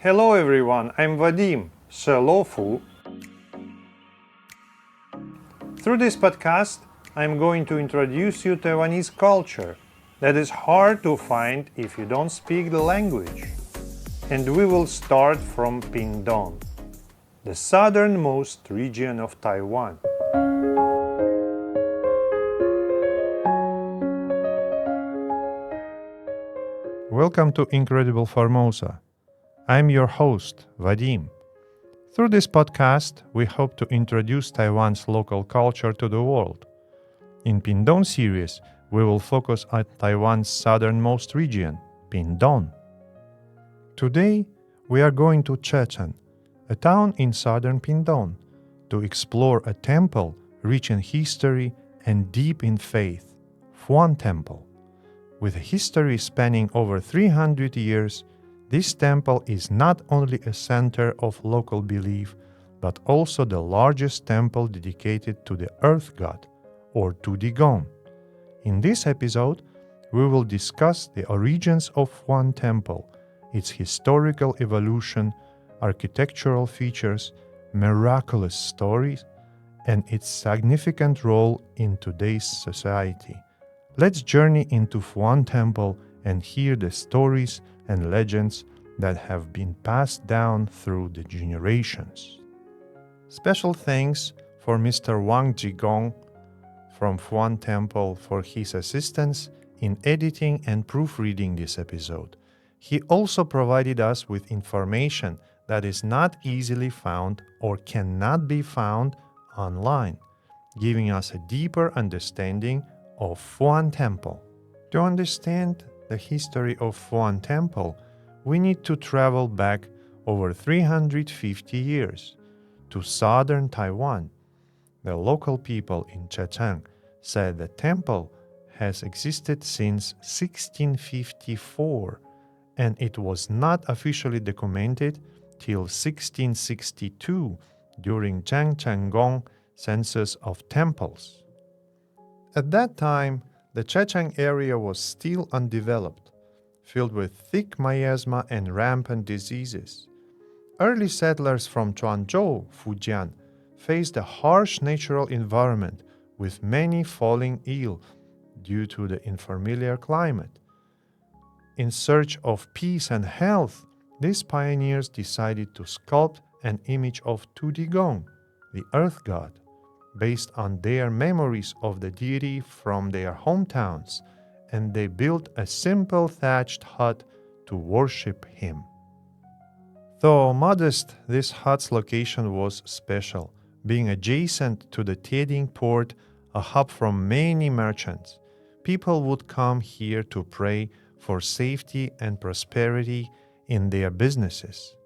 Hello everyone, I'm Vadim, 奢楼府. Through this podcast, I'm going to introduce you to Taiwanese culture that is hard to find if you don't speak the language. And we will start from Pingtung, the southernmost region of Taiwan. Welcome to Incredible Formosa. I'm your host, Vadim. Through this podcast, we hope to introduce Taiwan's local culture to the world. In Pingtung series, we will focus on Taiwan's southernmost region, Pingtung. Today, we are going to Checheng, a town in southern Pingtung, to explore a temple rich in history and deep in faith, Fuan Temple. With a history spanning over 300 years, this temple is not only a center of local belief, but also the largest temple dedicated to the earth god, or Tudigong. In this episode, we will discuss the origins of Fuan Temple, its historical evolution, architectural features, miraculous stories, and its significant role in today's society. Let's journey into Fuan Temple and hear the stories and legends that have been passed down through the generations. Special thanks for Mr. Wang Jigong from Fuan Temple for his assistance in editing and proofreading this episode. He also provided us with information that is not easily found or cannot be found online, giving us a deeper understanding of Fuan Temple. To understand the history of Fuan Temple, we need to travel back over 350 years to southern Taiwan. The local people in Checheng said the temple has existed since 1654, and it was not officially documented till 1662 during Checheng census of temples. At that time, the Checheng area was still undeveloped, filled with thick miasma and rampant diseases. Early settlers from Zhuangzhou, Fujian, faced a harsh natural environment with many falling ill due to the unfamiliar climate. In search of peace and health, these pioneers decided to sculpt an image of Tudigong, the earth god, based on their memories of the deity from their hometowns, and they built a simple thatched hut to worship him. Though modest, this hut's location was special, being adjacent to the Tudigong port, a hub from many merchants. People would come here to pray for safety and prosperity in their businesses.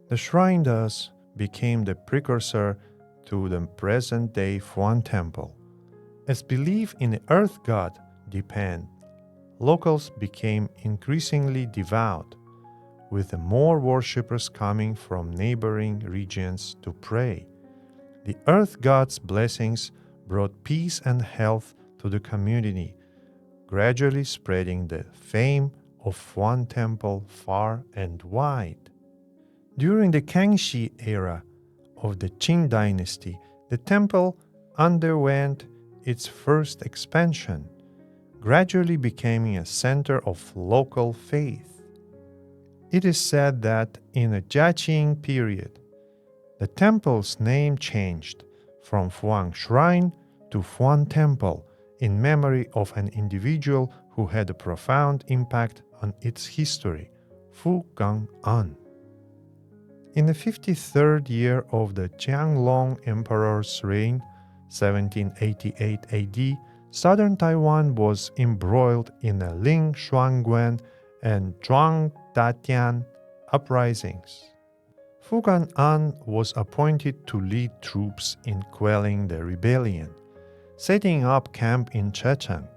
The shrine thus became the precursor to the present-day Fuan Temple. As belief in the earth god deepened, locals became increasingly devout, with more worshippers coming from neighboring regions to pray. The earth god's blessings brought peace and health to the community, gradually spreading the fame of Fuan Temple far and wide. During the Kangxi era of the Qing dynasty, the temple underwent its first expansion, gradually becoming a center of local faith. It is said that in the Jiaqing period, the temple's name changed from Fuan Shrine to Fuan Temple in memory of an individual who had a profound impact on its history, Fu Kang'an. In the 53rd year of the Qianlong Emperor's reign, 1788 AD, southern Taiwan was embroiled in the Ling Shuangguan and Zhuang Datian uprisings. Fu Kang'an was appointed to lead troops in quelling the rebellion, setting up camp in Checheng.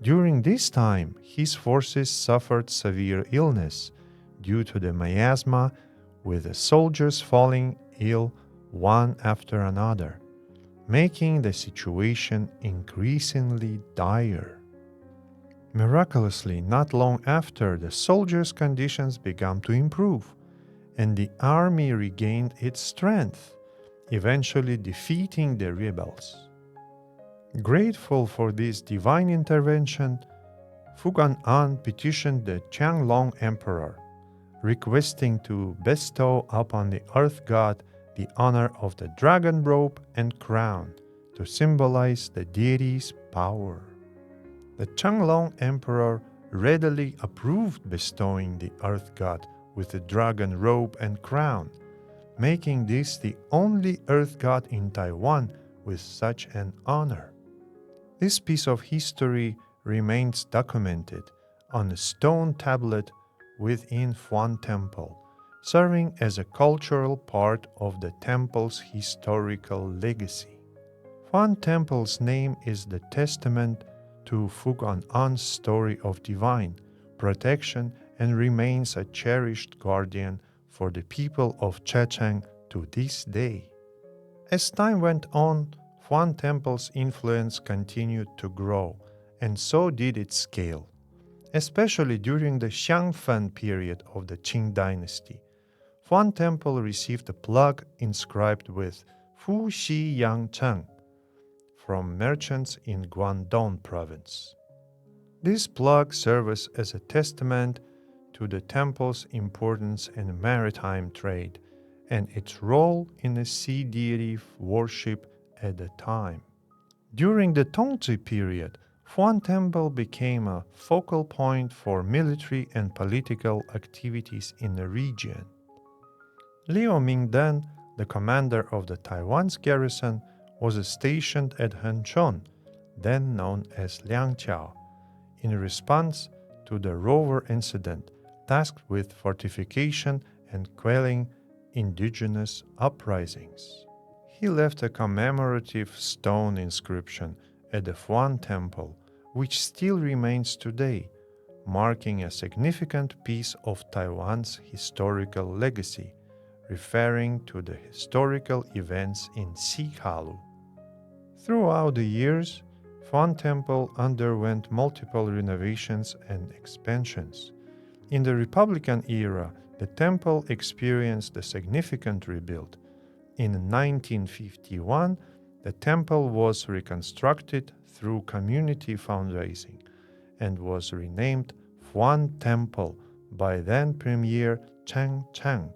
During this time, his forces suffered severe illness due to the miasma, with the soldiers falling ill one after another, making the situation increasingly dire. Miraculously, not long after, the soldiers' conditions began to improve, and the army regained its strength, eventually defeating the rebels. Grateful for this divine intervention, Fu Kang'an petitioned the Qianlong Emperor, requesting to bestow upon the earth god the honor of the dragon robe and crown to symbolize the deity's power. The Qianlong Emperor readily approved bestowing the earth god with the dragon robe and crown, making this the only earth god in Taiwan with such an honor. This piece of history remains documented on a stone tablet within Fuan Temple, serving as a cultural part of the temple's historical legacy. Fuan Temple's name is the testament to Fu Kang'an's story of divine protection and remains a cherished guardian for the people of Checheng to this day. As time went on, Fuan Temple's influence continued to grow, and so did its scale, especially during the Xiangfen period of the Qing dynasty. Fuan Temple received a plaque inscribed with Fu Xi Yang Cheng from merchants in Guangdong province. This plaque serves as a testament to the temple's importance in maritime trade and its role in the sea deity worship at the time. During the Tongzhi period, Fuan Temple became a focal point for military and political activities in the region. Liu Mingdan, the commander of the Taiwan's garrison, was stationed at Henchon, then known as Liangqiao, in response to the rover incident, tasked with fortification and quelling indigenous uprisings. He left a commemorative stone inscription at the Fuan Temple, which still remains today, marking a significant piece of Taiwan's historical legacy, referring to the historical events in Xikalu. Throughout the years, Fuan Temple underwent multiple renovations and expansions. In the Republican era, the temple experienced a significant rebuild. In 1951, the temple was reconstructed through community fundraising and was renamed Fuan Temple by then Premier Cheng Cheng.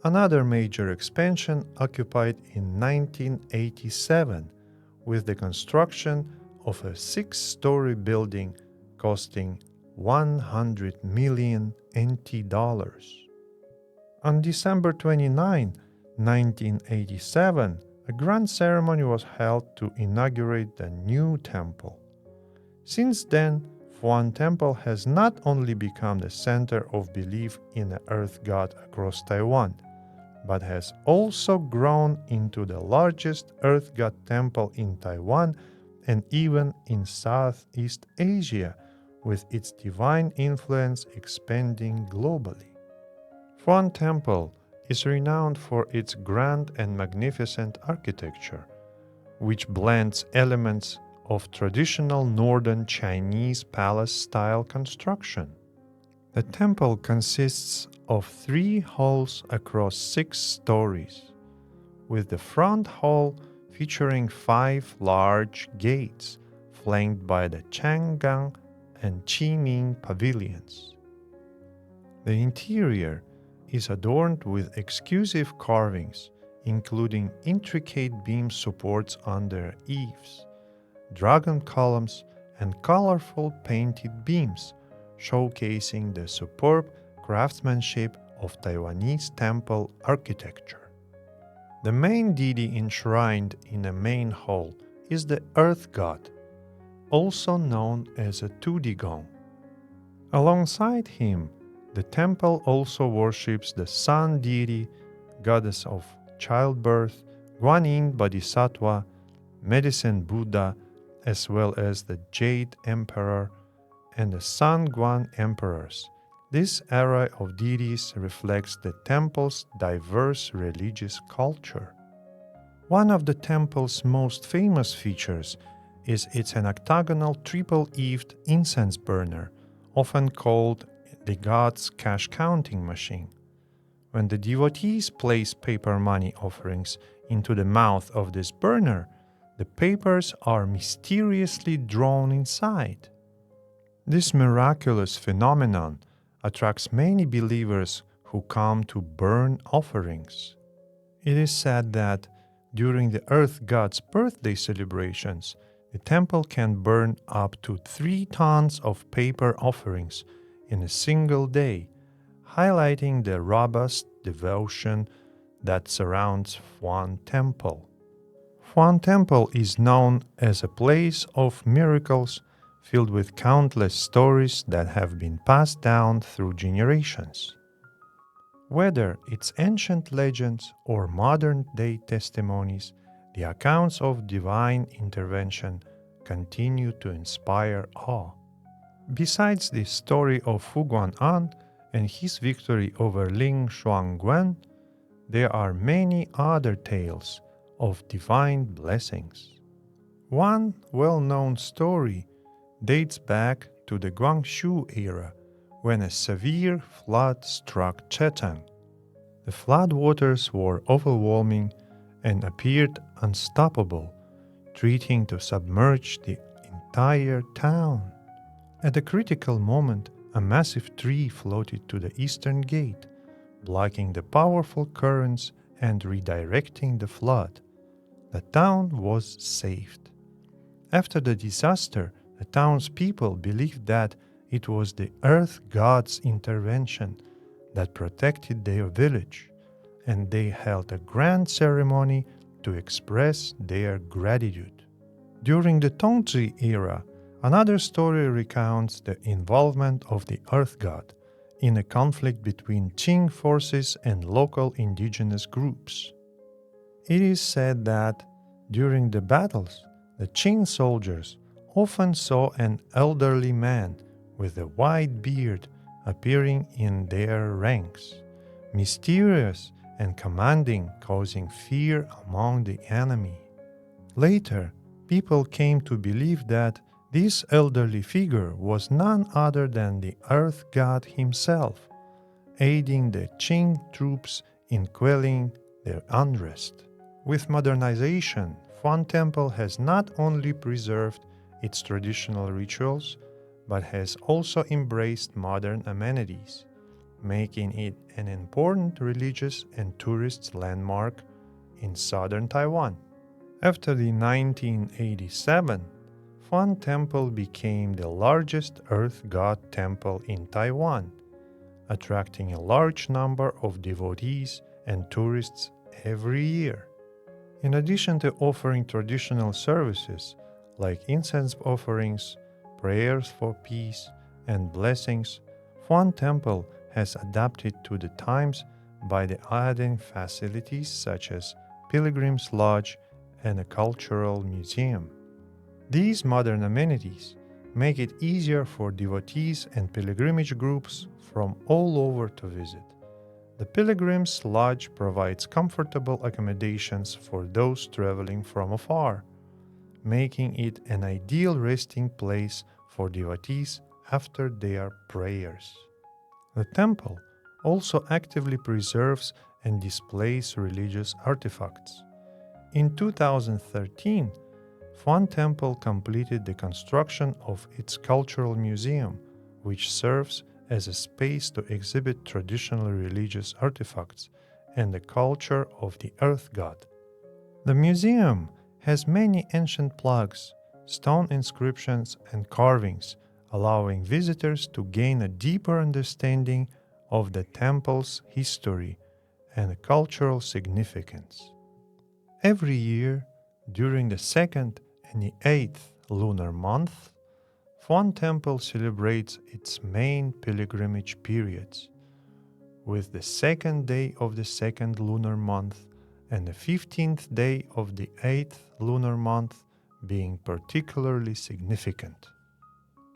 Another major expansion occupied in 1987 with the construction of a 6-story building costing 100 million NT dollars. On December 29, 1987, a grand ceremony was held to inaugurate the new temple. Since then, Fuan Temple has not only become the center of belief in the earth god across Taiwan, but has also grown into the largest earth god temple in Taiwan and even in Southeast Asia, with its divine influence expanding globally. Fuan Temple is renowned for its grand and magnificent architecture, which blends elements of traditional northern Chinese palace-style construction. The temple consists of 3 halls across 6 stories, with the front hall featuring 5 large gates flanked by the Chang'an and Qiming pavilions. The interior is adorned with exquisite carvings, including intricate beam supports under eaves, dragon columns, and colorful painted beams, showcasing the superb craftsmanship of Taiwanese temple architecture. The main deity enshrined in the main hall is the earth god, also known as a Tudigong. Alongside him, the temple also worships the sun deity, goddess of childbirth, Guanyin Bodhisattva, medicine Buddha, as well as the Jade Emperor and the Sun Guan Emperors. This array of deities reflects the temple's diverse religious culture. One of the temple's most famous features is its octagonal triple-eaved incense burner, often called the god's cash counting machine. when the devotees place paper money offerings into the mouth of this burner, the papers are mysteriously drawn inside. This miraculous phenomenon attracts many believers who come to burn offerings. It is said that during the earth god's birthday celebrations, the temple can burn up to 3 tons of paper offerings in a single day, highlighting the robust devotion that surrounds Fuan Temple. Fuan Temple is known as a place of miracles filled with countless stories that have been passed down through generations. Whether it's ancient legends or modern-day testimonies, the accounts of divine intervention continue to inspire awe. Besides the story of Fu Kang'an and his victory over Ling Shuangguan, there are many other tales of divine blessings. One well-known story dates back to the Guangxu era, when a severe flood struck Checheng. The floodwaters were overwhelming and appeared unstoppable, threatening to submerge the entire town. At a critical moment, a massive tree floated to the eastern gate, blocking the powerful currents and redirecting the flood. The town was saved. After the disaster, the townspeople believed that it was the earth god's intervention that protected their village, and they held a grand ceremony to express their gratitude. During the Tongzhi era, another story recounts the involvement of the earth god in a conflict between Qing forces and local indigenous groups. It is said that during the battles, the Qing soldiers often saw an elderly man with a white beard appearing in their ranks, mysterious and commanding, causing fear among the enemy. Later, people came to believe that this elderly figure was none other than the earth god himself, aiding the Qing troops in quelling their unrest. With modernization, Fuan Temple has not only preserved its traditional rituals, but has also embraced modern amenities, making it an important religious and tourist landmark in southern Taiwan. After the 1987, Fuan Temple became the largest earth god temple in Taiwan, attracting a large number of devotees and tourists every year. In addition to offering traditional services like incense offerings, prayers for peace, and blessings, Fuan Temple has adapted to the times by adding facilities such as Pilgrim's Lodge and a cultural museum. These modern amenities make it easier for devotees and pilgrimage groups from all over to visit. The Pilgrim's Lodge provides comfortable accommodations for those traveling from afar, making it an ideal resting place for devotees after their prayers. The temple also actively preserves and displays religious artifacts. In 2013, Fuan Temple completed the construction of its cultural museum, which serves as a space to exhibit traditional religious artifacts and the culture of the earth god. The museum has many ancient plaques, stone inscriptions, and carvings, allowing visitors to gain a deeper understanding of the temple's history and cultural significance. Every year, during the 2nd and the 8th lunar month, Fuan Temple celebrates its main pilgrimage periods, with the 2nd day of the 2nd lunar month and the 15th day of the 8th lunar month being particularly significant.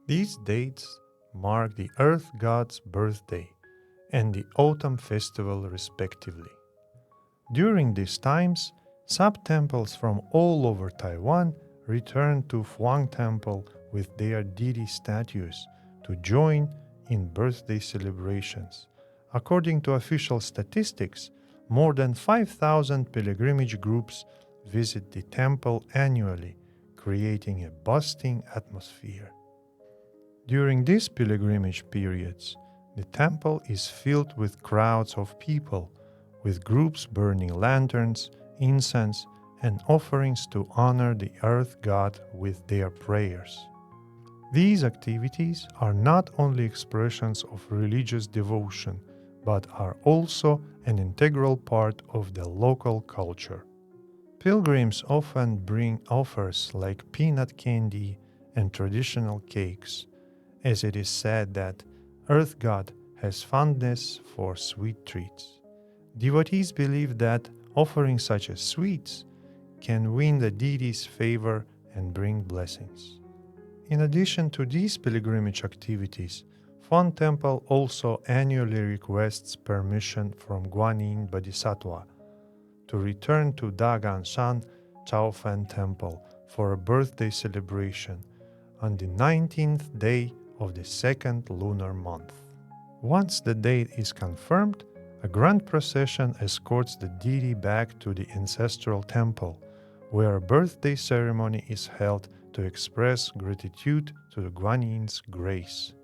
These dates mark the Earth God's birthday and the autumn festival respectively. During these times, sub-temples from all over Taiwan return to Fuan Temple with their deity statues to join in birthday celebrations, According to official statistics, more than 5,000 pilgrimage groups visit the temple annually, creating a bustling atmosphere. During these pilgrimage periods, the temple is filled with crowds of people, with groups burning lanterns, incense, and offerings to honor the earth god with their prayers. These activities are not only expressions of religious devotion, but are also an integral part of the local culture. Pilgrims often bring offers like peanut candy and traditional cakes, as it is said that Earth God has fondness for sweet treats. Devotees believe that offering such as sweets can win the deity's favor and bring blessings. In addition to these pilgrimage activities, Fuan Temple also annually requests permission from Guanyin Bodhisattva to return to Daganshan Chaofan Temple for a birthday celebration on the 19th day of the second lunar month. Once the date is confirmed, a grand procession escorts the deity back to the ancestral temple, where a birthday ceremony is held to express gratitude to the Guanyin's grace.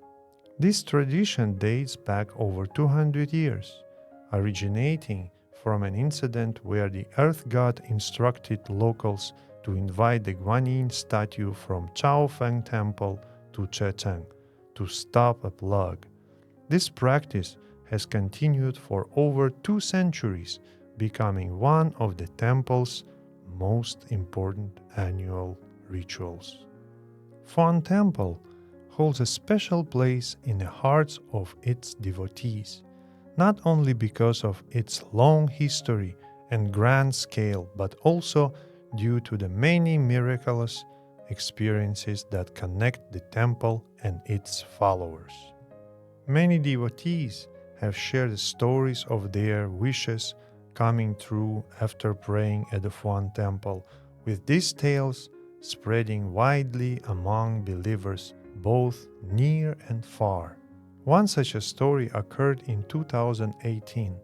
This tradition dates back over 200 years, originating from an incident where the earth god instructed locals to invite the Guanyin statue from Chaofeng Temple to Checheng to stop a plague. This practice has continued for over 2 centuries, becoming one of the temple's most important annual rituals. Fuan Temple holds a special place in the hearts of its devotees, not only because of its long history and grand scale, but also due to the many miraculous experiences that connect the temple and its followers. Many devotees have shared stories of their wishes coming true after praying at the Fuan Temple, with these tales spreading widely among believers both near and far. One such a story occurred in 2018,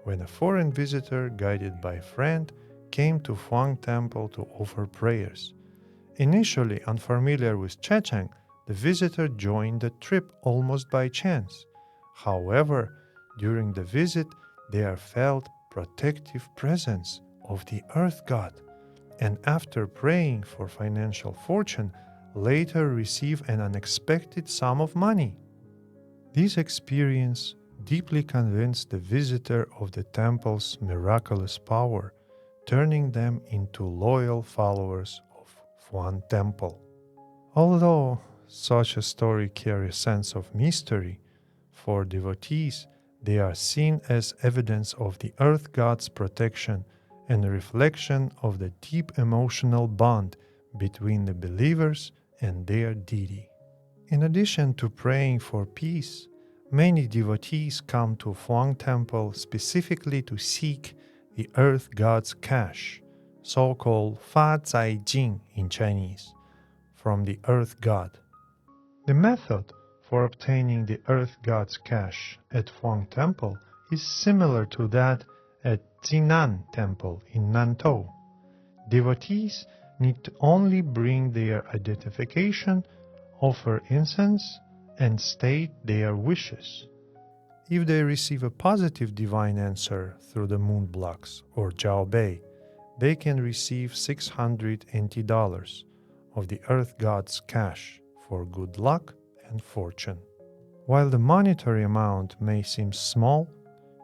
when a foreign visitor guided by a friend came to Fuan Temple to offer prayers. Initially unfamiliar with Checheng, the visitor joined the trip almost by chance. However, during the visit, there felt protective presence of the earth god, and after praying for financial fortune, later received an unexpected sum of money. This experience deeply convinced the visitor of the temple's miraculous power, turning them into loyal followers of Fuan Temple. Although such a story carries a sense of mystery, for devotees, they are seen as evidence of the earth god's protection and a reflection of the deep emotional bond between the believers and their deity. In addition to praying for peace, many devotees come to Fuan Temple specifically to seek the earth god's cash, so-called Fa Zai Jing in Chinese, from the earth god. The method for obtaining the earth god's cash at Fuan Temple is similar to that at Jinan Temple in Nantou. Devotees need to only bring their identification, offer incense, and state their wishes. If they receive a positive divine answer through the moon blocks or Jiao Bei, they can receive $600 NT of the earth god's cash for good luck and fortune. While the monetary amount may seem small,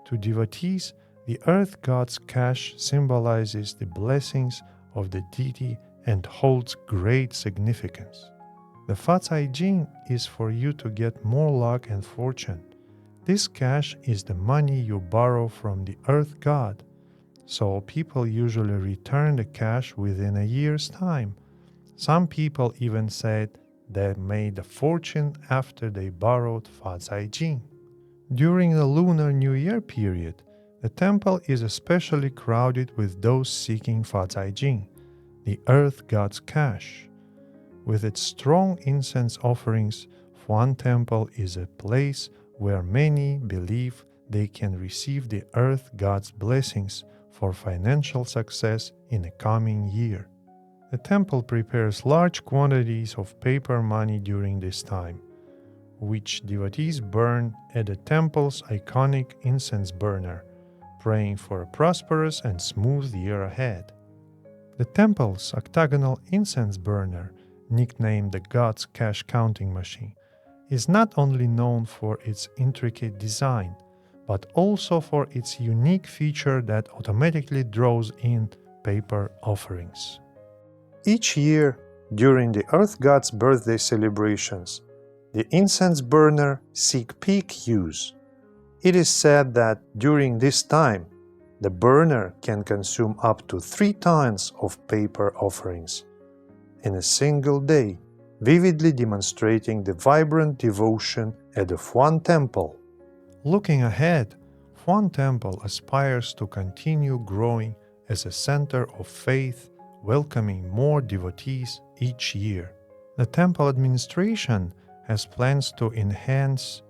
to devotees, the earth god's cash symbolizes the blessings of the deity and holds great significance. The Fa Cai Jing is for you to get more luck and fortune. This cash is the money you borrow from the earth god, so people usually return the cash within a year's time. Some people even said they made a fortune after they borrowed Fa Cai Jing. During the Lunar New Year period, the temple is especially crowded with those seeking Fa Cai Jing, the earth god's cash. With its strong incense offerings, Fuan Temple is a place where many believe they can receive the earth god's blessings for financial success in the coming year. The temple prepares large quantities of paper money during this time, which devotees burn at the temple's iconic incense burner, praying for a prosperous and smooth year ahead. The temple's octagonal incense burner, nicknamed the god's cash counting machine, is not only known for its intricate design, but also for its unique feature that automatically draws in paper offerings. Each year, during the Earth God's birthday celebrations, the incense burner seeks peak use. It is said that during this time, the burner can consume up to 3 tons of paper offerings in a single day, vividly demonstrating the vibrant devotion at the Fuan Temple. Looking ahead, Fuan Temple aspires to continue growing as a center of faith, welcoming more devotees each year. The temple administration has plans to enhance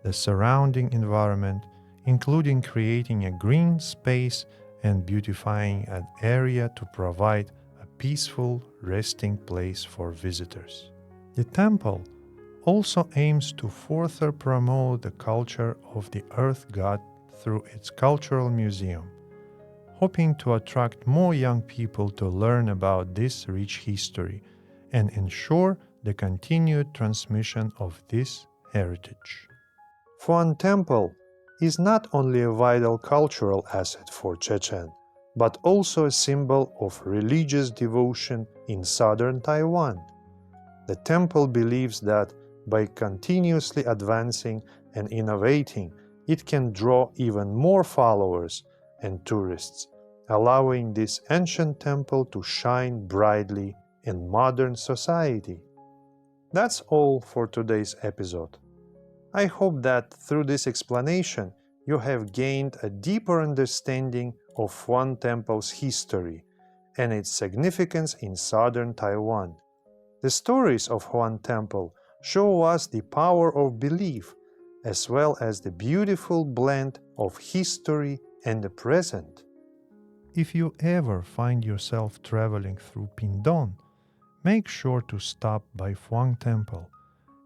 the surrounding environment, including creating a green space and beautifying an area to provide a peaceful resting place for visitors. The temple also aims to further promote the culture of the Earth God through its cultural museum, hoping to attract more young people to learn about this rich history and ensure the continued transmission of this heritage. Fuan Temple is not only a vital cultural asset for Checheng, but also a symbol of religious devotion in southern Taiwan. The temple believes that by continuously advancing and innovating, it can draw even more followers and tourists, allowing this ancient temple to shine brightly in modern society. That's all for today's episode. I hope that through this explanation, you have gained a deeper understanding of Fuan Temple's history and its significance in southern Taiwan. The stories of Fuan Temple show us the power of belief, as well as the beautiful blend of history and the present. If you ever find yourself traveling through Pingtung, make sure to stop by Fuan Temple.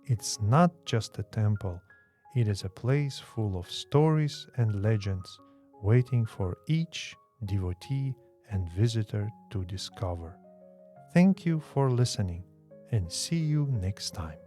It's not just a temple, it is a place full of stories and legends waiting for each devotee and visitor to discover. Thank you for listening, and see you next time.